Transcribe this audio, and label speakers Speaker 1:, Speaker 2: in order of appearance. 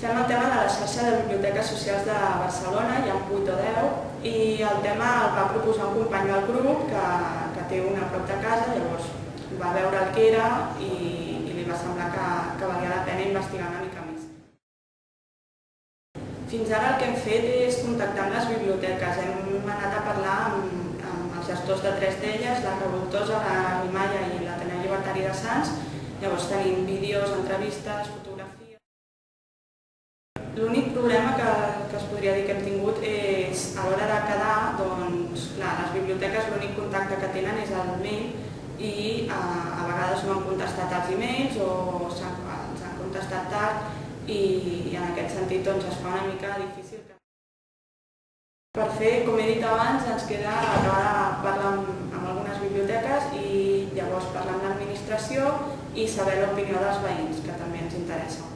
Speaker 1: Fem el tema de la xarxa de biblioteques socials de Barcelona, hi ha 8 o 10, i el tema el va proposar un company del grup que té una a prop de casa, llavors va veure el que era i li va semblar que valia la pena investigar una mica més. Fins ara el que hem fet és contactar amb les biblioteques. Hem anat a parlar amb els gestors de 3 d'elles, la Revoltosa, la Rimalla i l'Ateneu Llibertari de Sants. Llavors tenim vídeos, entrevistes, fotografies. L'únic problema que es podria dir que hem tingut és a l'hora de quedar, doncs, clar, les biblioteques l'únic contacte que tenen és el mail i a vegades no han contestat els e-mails o ens han contestat tard i en aquest sentit doncs, es fa una mica difícil. Per fer, com he dit abans, ens queda acabar de parlar amb algunes biblioteques i llavors parlar amb l'administració i saber l'opinió dels veïns, que també ens interessa.